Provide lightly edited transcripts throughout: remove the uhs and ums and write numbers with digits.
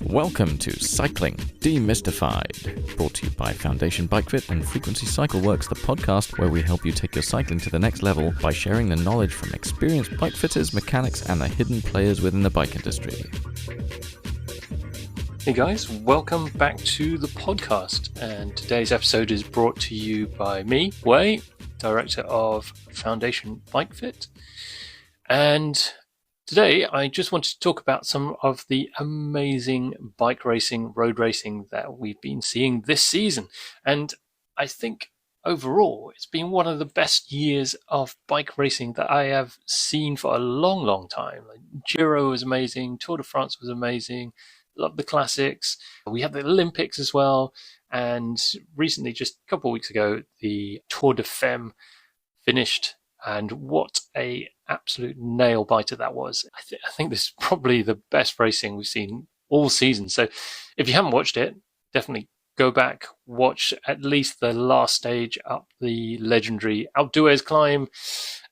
Welcome to Cycling Demystified, brought to you by Foundation Bike Fit and Frequency Cycle Works, the podcast where we help you take your cycling to the next level by sharing the knowledge from experienced bike fitters, mechanics, and the hidden players within the bike industry. Hey guys, welcome back to the podcast, and today's episode is brought to you by me, Wei, Director of Foundation Bike Fit, and today I just wanted to talk about some of the amazing bike racing, road racing that we've been seeing this season, and I think overall it's been one of the best years of bike racing that I have seen for a long time. Giro was amazing, Tour de France was amazing, love the classics. We had the Olympics as well, and recently, just a couple of weeks ago, the Tour de Femme finished, and what a absolute nail biter that was. I think this is probably the best racing we've seen all season. So if you haven't watched it, definitely go back, watch at least the last stage up the legendary Alpe d'Huez climb,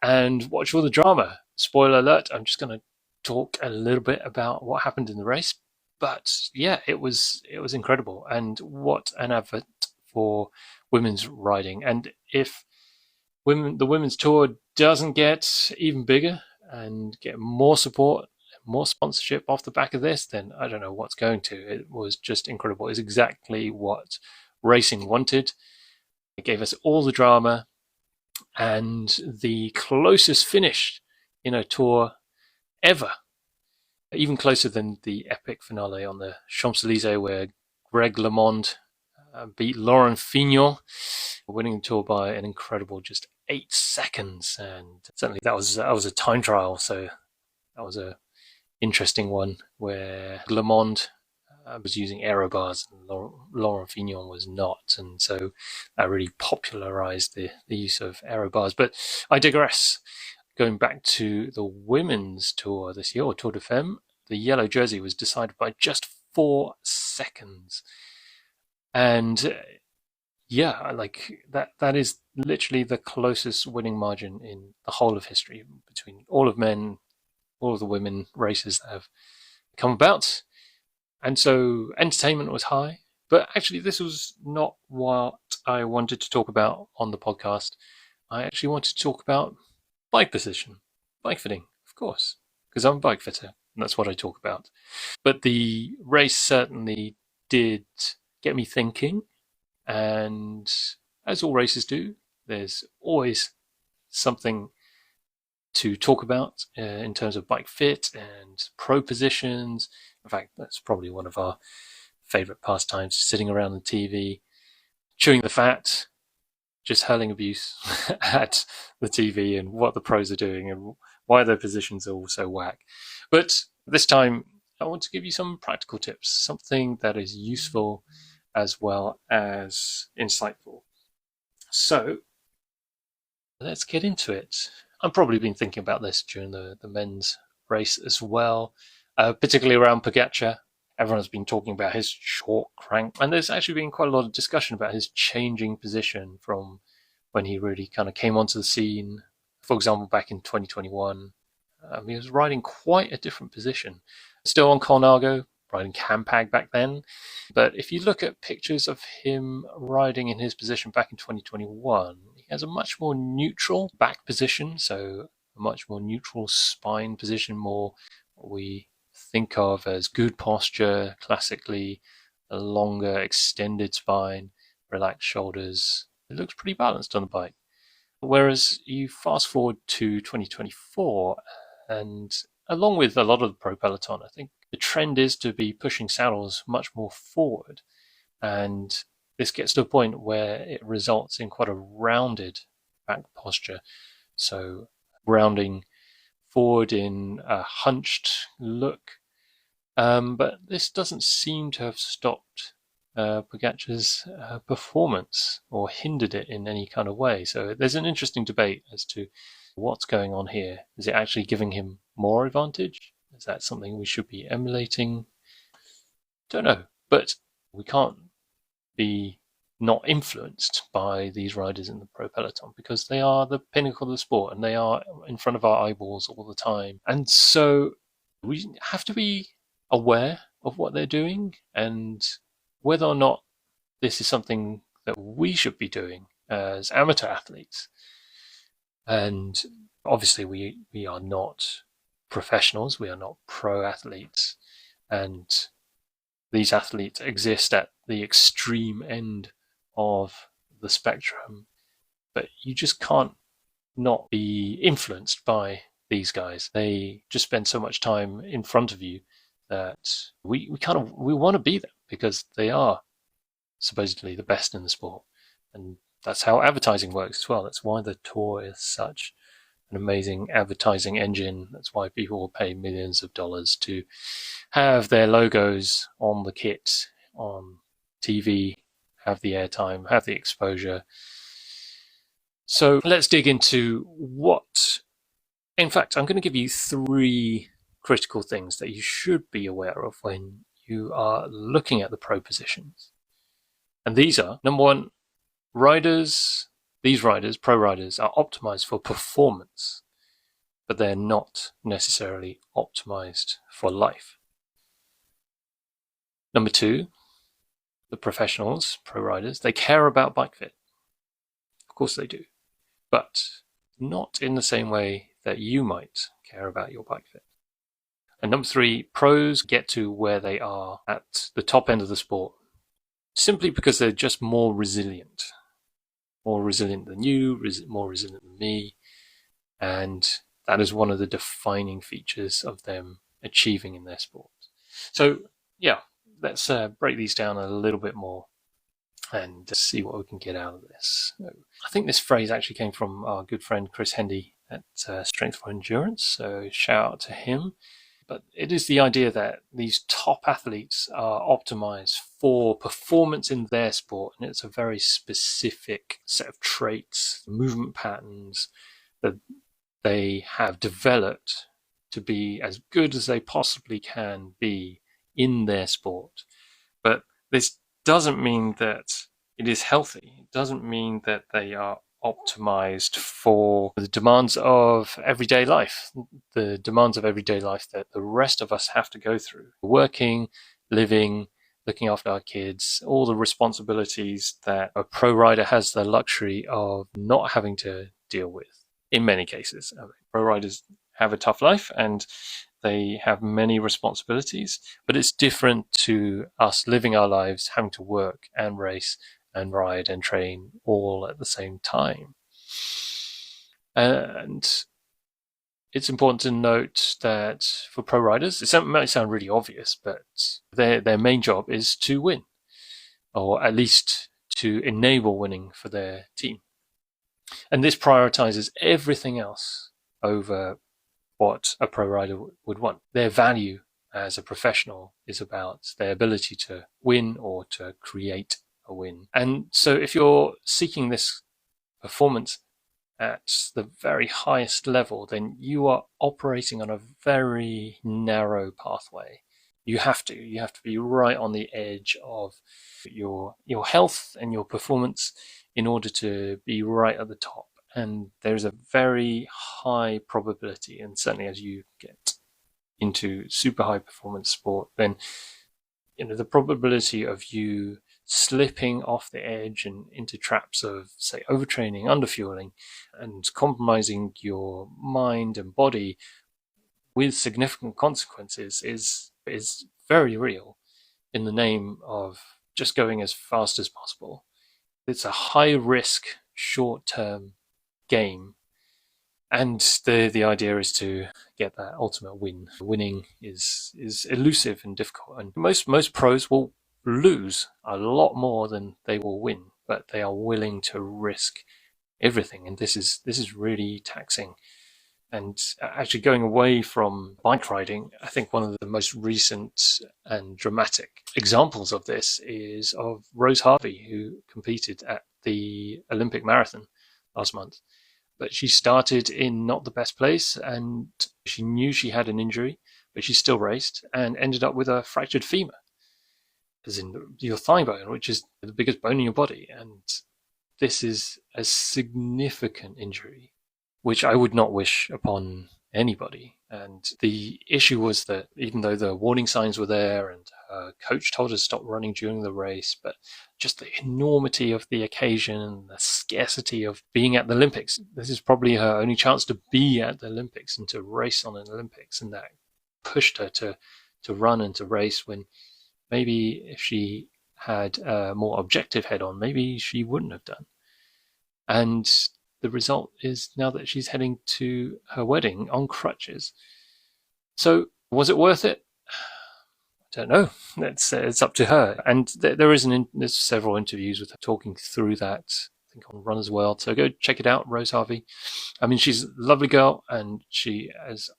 and watch all the drama. Spoiler alert, I'm just going to talk a little bit about what happened in the race. But yeah, it was incredible, and what an advert for women's riding. And if the women's tour doesn't get even bigger and get more support, more sponsorship off the back of this, then I don't know what's going to. It was just incredible. It's exactly what racing wanted. It gave us all the drama and the closest finish in a tour ever. Even closer than the epic finale on the Champs-Élysées, where Greg LeMond beat Laurent Fignon, winning the tour by an incredible just 8 seconds. And certainly that was a time trial, so that was a interesting one where LeMond was using aero bars and Laurent Fignon was not, and so that really popularized the use of aero bars. But I digress. Going back to the women's tour this year, or Tour de Femme, the yellow jersey was decided by just 4 seconds. And yeah, like that is literally the closest winning margin in the whole of history between all of men, all of the women races that have come about. And so entertainment was high. But actually, this was not what I wanted to talk about on the podcast. I actually wanted to talk about bike position, bike fitting, of course, because I'm a bike fitter, and that's what I talk about. But the race certainly did get me thinking, and as all races do, there's always something to talk about in terms of bike fit and pro positions. In fact, that's probably one of our favorite pastimes, sitting around the TV, chewing the fat, just hurling abuse at the TV and what the pros are doing and why their positions are all so whack. But this time, I want to give you some practical tips, something that is useful as well as insightful. So let's get into it. I've probably been thinking about this during the men's race as well, particularly around Pogačar. Everyone's been talking about his short crank, and there's actually been quite a lot of discussion about his changing position from when he really kind of came onto the scene. For example, back in 2021, he was riding quite a different position. Still on Colnago, riding Campag back then. But if you look at pictures of him riding in his position back in 2021, he has a much more neutral back position, so a much more neutral spine position, more what we think of as good posture, classically, a longer extended spine, relaxed shoulders. It looks pretty balanced on the bike. Whereas you fast forward to 2024, and along with a lot of the pro peloton, I think the trend is to be pushing saddles much more forward. And this gets to a point where it results in quite a rounded back posture. So rounding forward in a hunched look. But this doesn't seem to have stopped Pogačar's performance or hindered it in any kind of way. So there's an interesting debate as to what's going on here. Is it actually giving him more advantage? Is that something we should be emulating? Don't know. But we can't be not influenced by these riders in the pro peloton because they are the pinnacle of the sport and they are in front of our eyeballs all the time. And so we have to be aware of what they're doing and whether or not this is something that we should be doing as amateur athletes. And obviously we are not professionals, we are not pro athletes, and these athletes exist at the extreme end of the spectrum, but you just can't not be influenced by these guys. They just spend so much time in front of you that we want to be them because they are supposedly the best in the sport. And that's how advertising works as well. That's why the tour is such an amazing advertising engine. That's why people will pay millions of dollars to have their logos on the kit, on TV, have the airtime, have the exposure. So let's dig into what, in fact, I'm going to give you 3 critical things that you should be aware of when you are looking at the pro positions. And these are, number 1, these riders, pro riders, are optimized for performance, but they're not necessarily optimized for life. Number 2, the professionals, pro riders, they care about bike fit. Of course they do, but not in the same way that you might care about your bike fit. And number 3, pros get to where they are at the top end of the sport simply because they're just more resilient than you, more resilient than me, and that is one of the defining features of them achieving in their sport. So yeah, let's break these down a little bit more and see what we can get out of this. I think this phrase actually came from our good friend Chris Hendy at Strength for Endurance, so shout out to him. But it is the idea that these top athletes are optimized for performance in their sport, and it's a very specific set of traits, movement patterns that they have developed to be as good as they possibly can be in their sport. But this doesn't mean that it is healthy. It doesn't mean that they are optimized for the demands of everyday life, the demands of everyday life that the rest of us have to go through. Working, living, looking after our kids, all the responsibilities that a pro rider has the luxury of not having to deal with in many cases. Pro riders have a tough life and they have many responsibilities, but it's different to us living our lives, having to work and race and ride and train all at the same time. And it's important to note that for pro riders, it might sound really obvious, but their main job is to win, or at least to enable winning for their team. And this prioritizes everything else over what a pro rider would want. Their value as a professional is about their ability to win or to create a win. And so if you're seeking this performance at the very highest level, then you are operating on a very narrow pathway. You have to be right on the edge of your health and your performance in order to be right at the top. And there's a very high probability, and certainly as you get into super high performance sport, then the probability of you slipping off the edge and into traps of, say, overtraining, underfueling, and compromising your mind and body with significant consequences is very real in the name of just going as fast as possible. It's a high risk, short-term game. And the idea is to get that ultimate win. Winning is elusive and difficult. And most pros will lose a lot more than they will win, but they are willing to risk everything. And this is really taxing. And actually going away from bike riding, I think one of the most recent and dramatic examples of this is of Rose Harvey, who competed at the Olympic marathon last month. But she started in not the best place, and she knew she had an injury, but she still raced and ended up with a fractured femur, as in your thigh bone, which is the biggest bone in your body. And this is a significant injury, which I would not wish upon anybody. And the issue was that even though the warning signs were there and her coach told her to stop running during the race, but just the enormity of the occasion, the scarcity of being at the Olympics. This is probably her only chance to be at the Olympics and to race on an Olympics, and that pushed her to run and to race when maybe if she had a more objective head on, maybe she wouldn't have done. And the result is now that she's heading to her wedding on crutches. So was it worth it? I don't know. It's up to her. And there's several interviews with her talking through that, I think on Runner's World. So go check it out, Rose Harvey. I mean, she's a lovely girl, and she is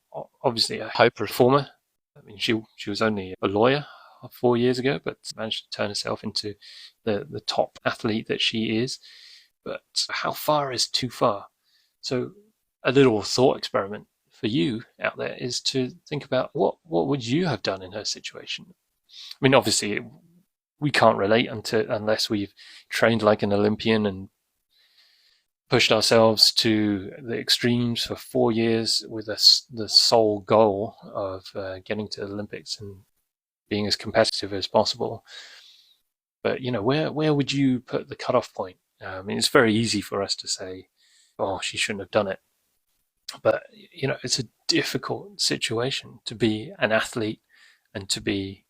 obviously a high performer. I mean, she was only a lawyer 4 years ago, but managed to turn herself into the top athlete that she is. But how far is too far? So a little thought experiment for you out there is to think about what would you have done in her situation? I mean, obviously, we can't relate unless we've trained like an Olympian and pushed ourselves to the extremes for 4 years with the sole goal of getting to the Olympics and being as competitive as possible. But, where would you put the cutoff point? I mean, it's very easy for us to say, oh, she shouldn't have done it. But, it's a difficult situation to be an athlete and to be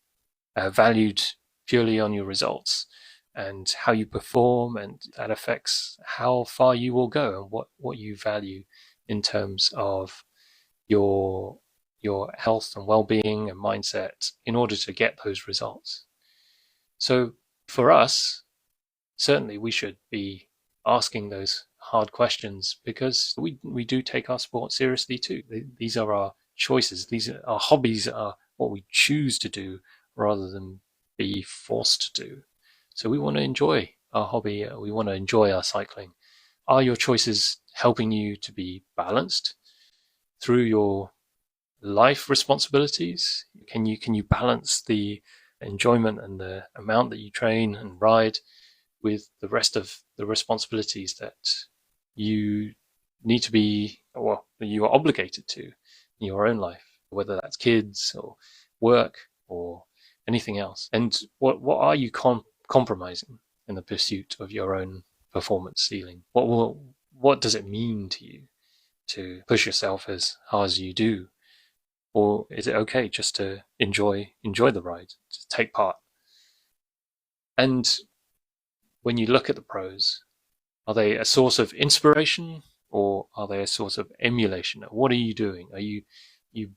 valued purely on your results and how you perform, and that affects how far you will go and what you value in terms of your health and well-being and mindset in order to get those results. So for us, certainly we should be asking those hard questions, because we do take our sport seriously too. These are our choices. These are our hobbies, are what we choose to do rather than be forced to do. So we want to enjoy our hobby. We want to enjoy our cycling. Are your choices helping you to be balanced through your life responsibilities? Can you balance the enjoyment and the amount that you train and ride with the rest of the responsibilities that you need to be, or that you are obligated to in your own life, whether that's kids or work or anything else? And what are you compromising in the pursuit of your own performance ceiling? What does it mean to you to push yourself as hard as you do? Or is it okay just to enjoy the ride, to take part? And when you look at the pros, are they a source of inspiration or are they a source of emulation? What are you doing? Are you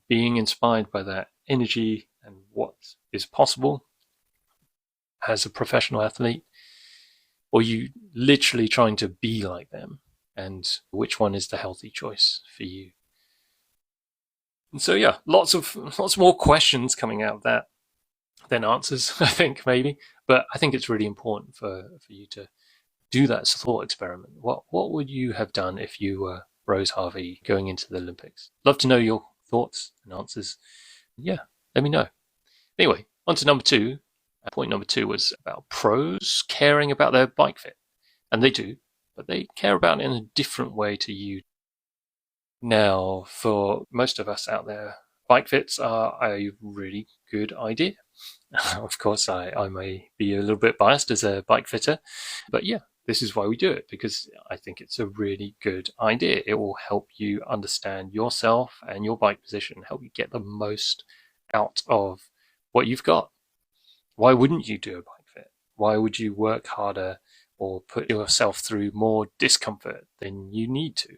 being inspired by that energy and what is possible as a professional athlete? Or are you literally trying to be like them? And which one is the healthy choice for you? And so, yeah, lots more questions coming out of that than answers, I think, maybe. But I think it's really important for you to do that thought experiment. What would you have done if you were Rose Harvey going into the Olympics? Love to know your thoughts and answers. Yeah, let me know. Anyway, on to number 2. Point number 2 was about pros caring about their bike fit. And they do, but they care about it in a different way to you. Now, for most of us out there, bike fits are a really good idea. Of course, I may be a little bit biased as a bike fitter, but yeah, this is why we do it, because I think it's a really good idea. It will help you understand yourself and your bike position, help you get the most out of what you've got. Why wouldn't you do a bike fit? Why would you work harder or put yourself through more discomfort than you need to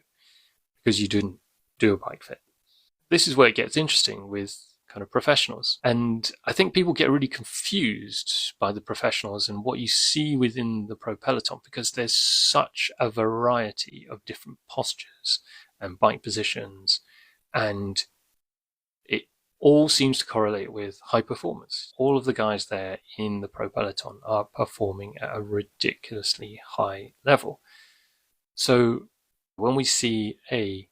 because you didn't do a bike fit? This is where it gets interesting with kind of professionals. And I think people get really confused by the professionals and what you see within the pro peloton, because there's such a variety of different postures and bike positions, and it all seems to correlate with high performance. All of the guys there in the pro peloton are performing at a ridiculously high level. So when we see a,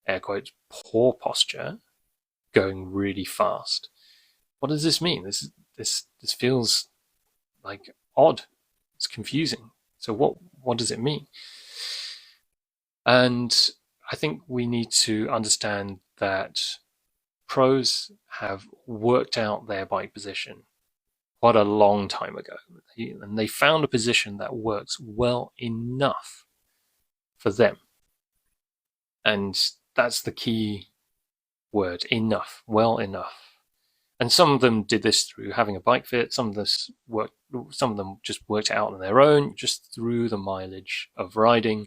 air quotes, poor posture going really fast, what does this mean? This feels like odd. It's confusing. So what does it mean? And I think we need to understand that pros have worked out their bike position quite a long time ago. And they found a position that works well enough for them. And that's the key word, enough, well enough. And some of them did this through having a bike fit. Some of them just worked out on their own, just through the mileage of riding,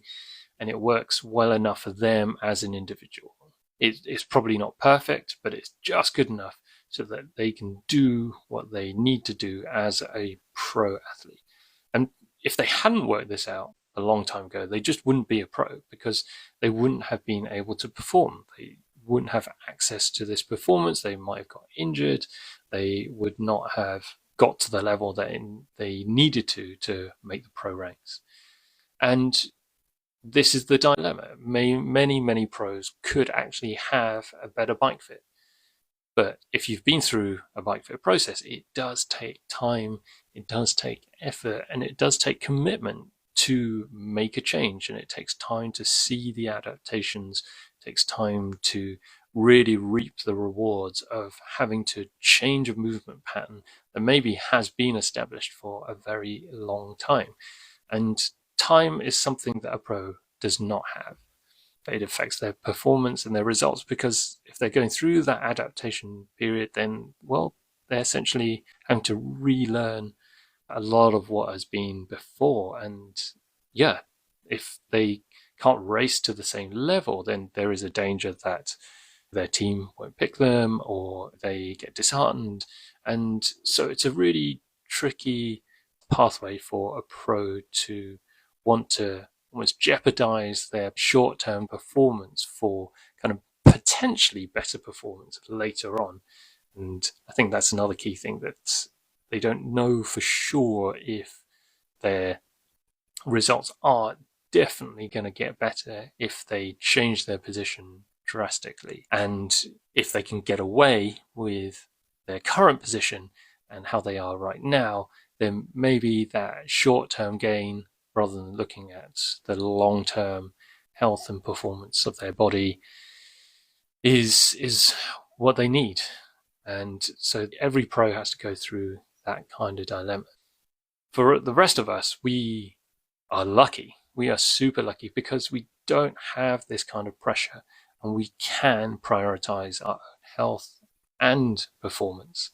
and it works well enough for them as an individual. It's probably not perfect, but it's just good enough so that they can do what they need to do as a pro athlete. And if they hadn't worked this out a long time ago, they just wouldn't be a pro, because they wouldn't have been able to perform. They wouldn't have access to this performance. They might have got injured. They would not have got to the level that they needed to make the pro ranks. And this is the dilemma. Many pros could actually have a better bike fit. But if you've been through a bike fit process, it does take time, it does take effort, and it does take commitment to make a change. And it takes time to see the adaptations. It takes time to really reap the rewards of having to change a movement pattern that maybe has been established for a very long time. And time is something that a pro does not have. It affects their performance and their results, because if they're going through that adaptation period, then, well, they're essentially having to relearn a lot of what has been before. And yeah, if they can't race to the same level, then there is a danger that their team won't pick them or they get disheartened. And so it's a really tricky pathway for a pro to want to almost jeopardize their short-term performance for kind of potentially better performance later on. And I think that's another key thing, that they don't know for sure if their results are definitely going to get better if they change their position drastically. And if they can get away with their current position and how they are right now, then maybe that short-term gain, rather than looking at the long-term health and performance of their body, is what they need. And so every pro has to go through that kind of dilemma. For the rest of us, we are lucky. We are super lucky, because we don't have this kind of pressure, and we can prioritize our health and performance.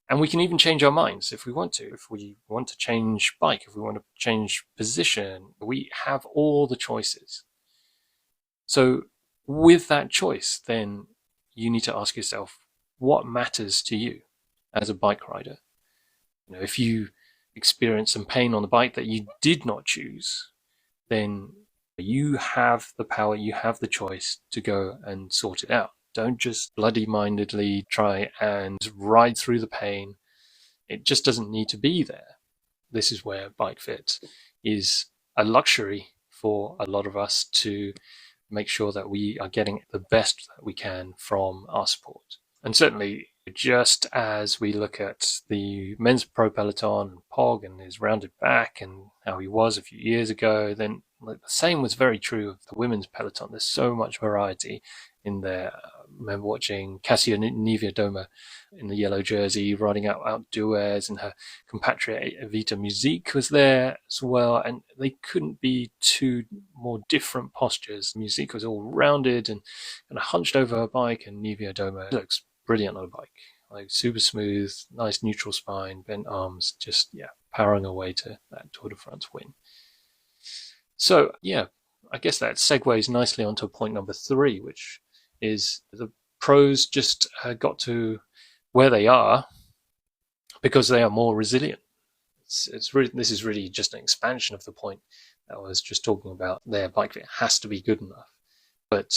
And we can even change our minds if we want to. If we want to change bike, if we want to change position, we have all the choices. So with that choice, then you need to ask yourself, what matters to you as a bike rider? If you experience some pain on the bike that you did not choose, then you have the power, you have the choice to go and sort it out. Don't just bloody-mindedly try and ride through the pain. It just doesn't need to be there. This is where bike fit is a luxury for a lot of us, to make sure that we are getting the best that we can from our sport. And certainly, just as we look at the men's pro peloton and Pog and his rounded back and how he was a few years ago, then the same was very true of the women's peloton. There's so much variety in there. I remember watching Kasia Niewiadoma in the yellow jersey riding out Duez, and her compatriot Evita Musique was there as well, and they couldn't be two more different postures. Musique was all rounded and kind of hunched over her bike, and Niewiadoma looks brilliant on a bike, like super smooth, nice neutral spine, bent arms, just powering away to that Tour de France win. So I guess that segues nicely onto point number 3, which is the pros just got to where they are because they are more resilient. This is really just an expansion of the point that I was just talking about. Their bike fit has to be good enough, but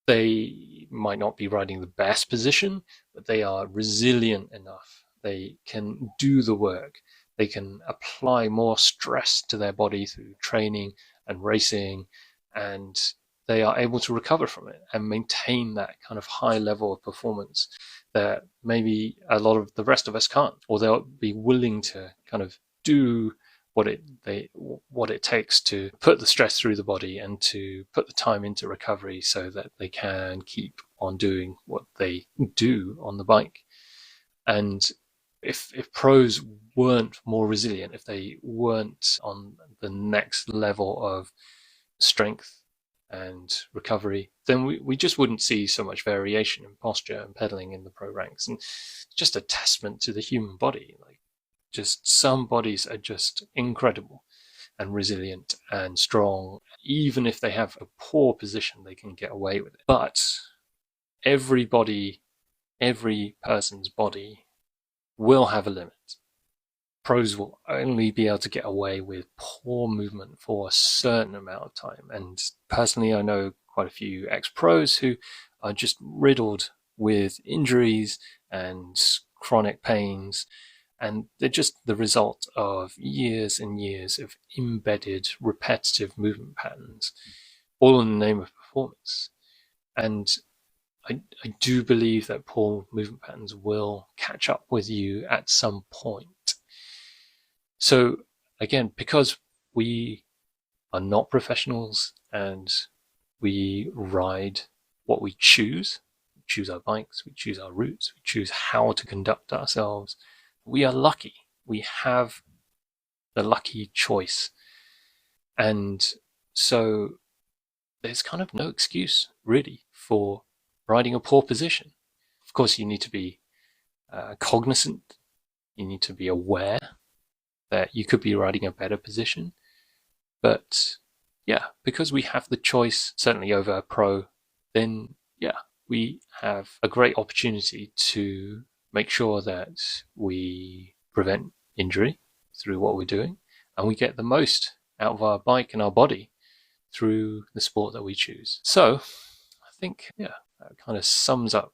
they might not be riding the best position, but they are resilient enough. They can do the work. They can apply more stress to their body through training and racing, and they are able to recover from it and maintain that kind of high level of performance that maybe a lot of the rest of us can't, or they'll be willing to kind of do what it takes to put the stress through the body and to put the time into recovery so that they can keep on doing what they do on the bike. And if pros weren't more resilient, if they weren't on the next level of strength and recovery, then we just wouldn't see so much variation in posture and pedaling in the pro ranks. And it's just a testament to the human body. Like, just some bodies are just incredible and resilient and strong. Even if they have a poor position, they can get away with it. But every person's body will have a limit. Pros will only be able to get away with poor movement for a certain amount of time. And personally, I know quite a few ex-pros who are just riddled with injuries and chronic pains. And they're just the result of years and years of embedded repetitive movement patterns, all in the name of performance. And I do believe that poor movement patterns will catch up with you at some point. So again, because we are not professionals and we ride what we choose our bikes, we choose our routes, we choose how to conduct ourselves, we are lucky. We have the lucky choice. And so there's kind of no excuse really for riding a poor position. Of course, you need to be cognizant. You need to be aware that you could be riding a better position. But yeah, because we have the choice, certainly over a pro, then yeah, we have a great opportunity to make sure that we prevent injury through what we're doing, and we get the most out of our bike and our body through the sport that we choose. So I think, yeah, that kind of sums up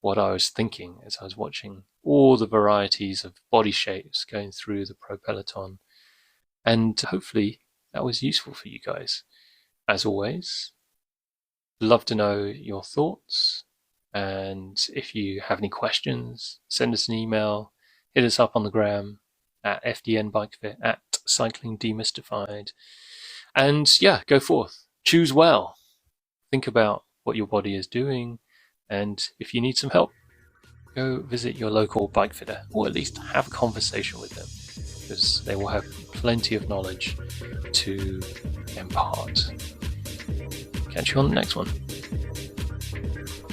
what I was thinking as I was watching all the varieties of body shapes going through the pro peloton. And hopefully that was useful for you guys. As always, love to know your thoughts. And if you have any questions, send us an email, hit us up on the gram at FDNBikeFit, at Cycling Demystified. And yeah, go forth. Choose well. Think about what your body is doing. And if you need some help, go visit your local bike fitter, or at least have a conversation with them, because they will have plenty of knowledge to impart. Catch you on the next one.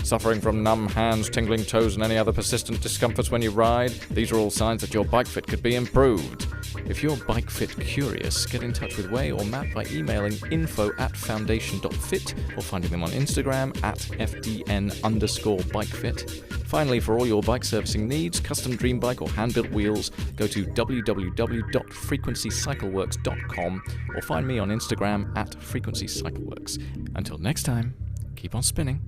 Suffering from numb hands, tingling toes, and any other persistent discomforts when you ride? These are all signs that your bike fit could be improved. If you're bike fit curious, get in touch with Wei or Matt by emailing info@foundation.fit or finding them on Instagram at FDN_bikefit. Finally, for all your bike servicing needs, custom dream bike or hand-built wheels, go to www.frequencycycleworks.com or find me on Instagram at frequencycycleworks. Until next time, keep on spinning.